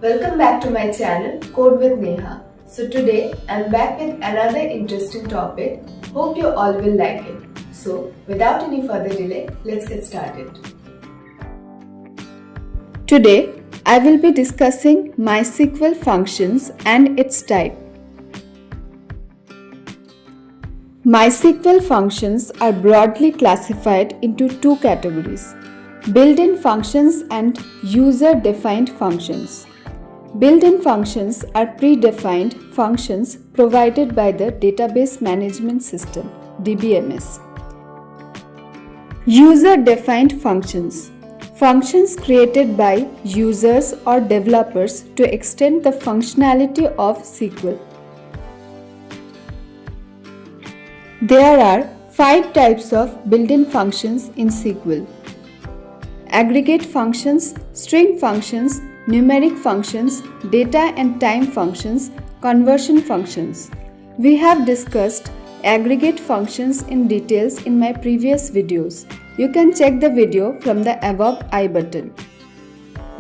Welcome back to my channel Code with Neha. So today I'm back with another interesting topic. Hope you all will like it. So without any further delay, let's get started. Today I will be discussing MySQL functions and its type. MySQL functions are broadly classified into two categories: built-in functions and user-defined functions. Built-in functions are predefined functions provided by the Database Management System (DBMS). User-defined functions. Functions created by users or developers to extend the functionality of SQL. There are 5 types of built-in functions in SQL: aggregate functions, string functions, numeric functions, data and time functions, conversion functions. We have discussed aggregate functions in details in my previous videos. You can check the video from the above I button.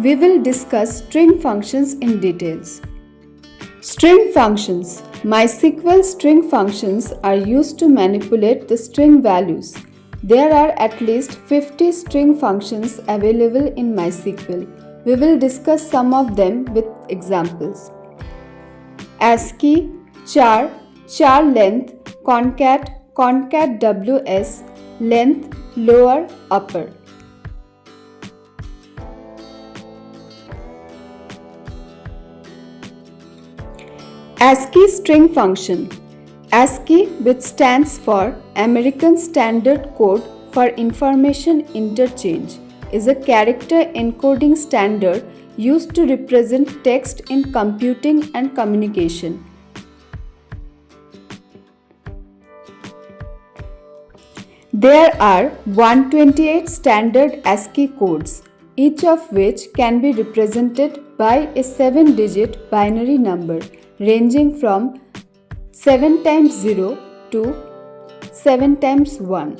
We will discuss string functions in details. String functions. MySQL string functions are used to manipulate the string values. There are at least 50 string functions available in MySQL. We will discuss some of them with examples. ASCII, CHAR, CHAR length, concat, concat ws, length, lower, upper. ASCII string function. ASCII, which stands for American Standard Code for Information Interchange, is a character encoding standard used to represent text in computing and communication. There are 128 standard ASCII codes, each of which can be represented by a 7-digit binary number ranging from 7 times 0 to 7 times 1.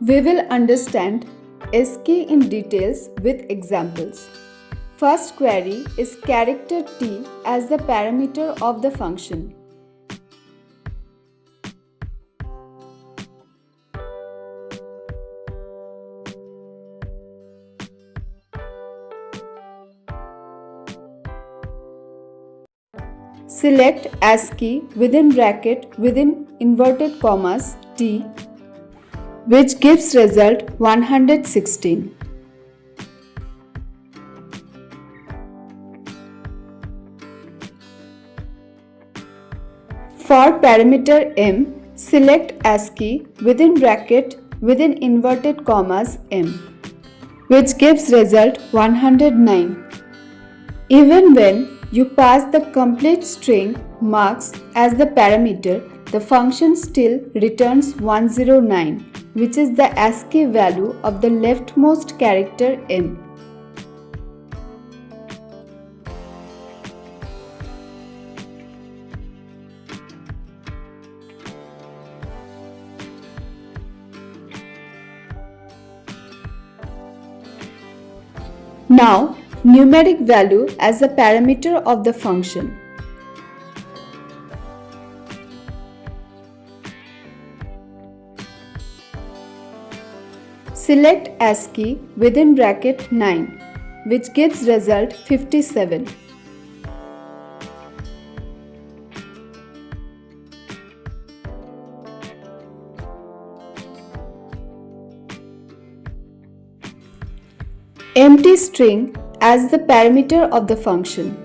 We will understand ASCII in details with examples. First query is character T as the parameter of the function. Select ASCII within bracket within inverted commas T, which gives result 116. For parameter M, select ASCII within bracket within inverted commas M, which gives result 109. Even when you pass the complete string marks as the parameter, the function still returns 109, which is the ASCII value of the leftmost character M. Now, numeric value as the parameter of the function. Select ASCII within bracket 9, which gives result 57. Empty string as the parameter of the function.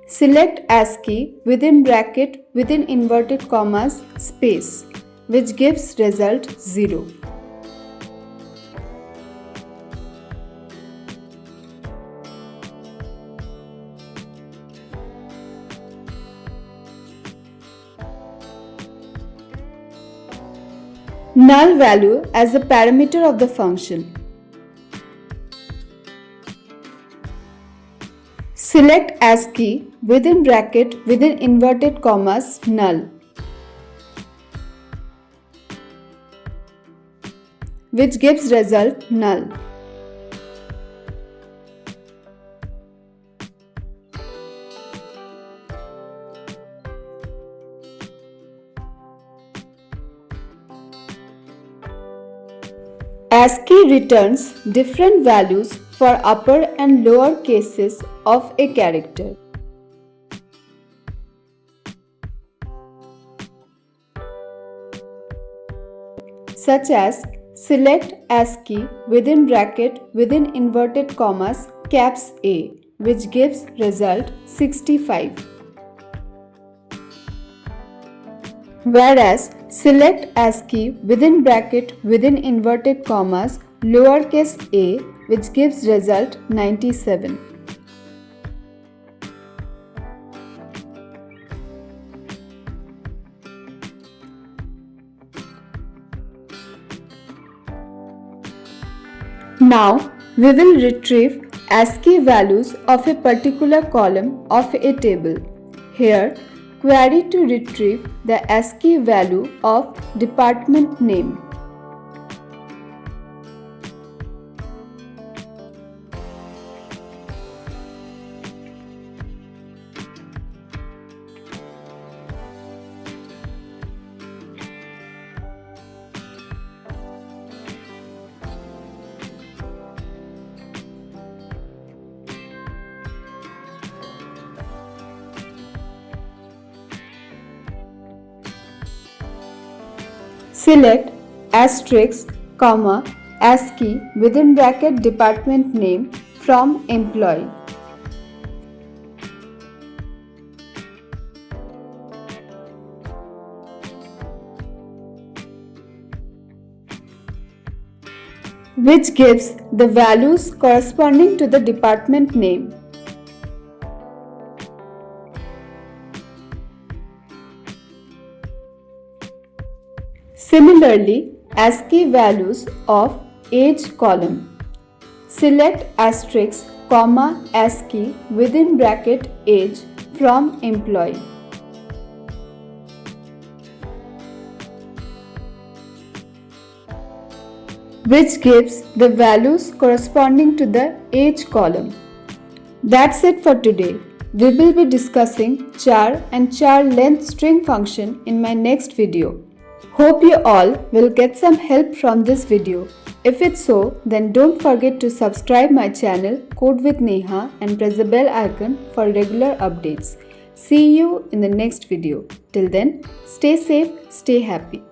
Select ASCII within bracket within inverted commas space, which gives result 0. Null value as the parameter of the function. Select ASCII within bracket within inverted commas null. which gives result null. ASCII returns different values for upper and lower cases of a character. Such as select ASCII within bracket within inverted commas caps A, which gives result 65. Whereas select ASCII within bracket within inverted commas lowercase a, which gives result 97. Now we will retrieve ASCII values of a particular column of a table. Here, query to retrieve the ASCII value of department name. Select asterisk, comma, ASCII within bracket department name from employee. Which gives the values corresponding to the department name. Similarly, ASCII values of age column. Select asterisk, comma, ASCII within bracket age from employee. Which gives the values corresponding to the age column. That's it for today. We will be discussing CHAR and CHAR length string function in my next video. Hope you all will get some help from this video. If it's so, then don't forget to subscribe my channel Code with Neha and press the bell icon for regular updates. See you in the next video. Till then, stay safe, stay happy.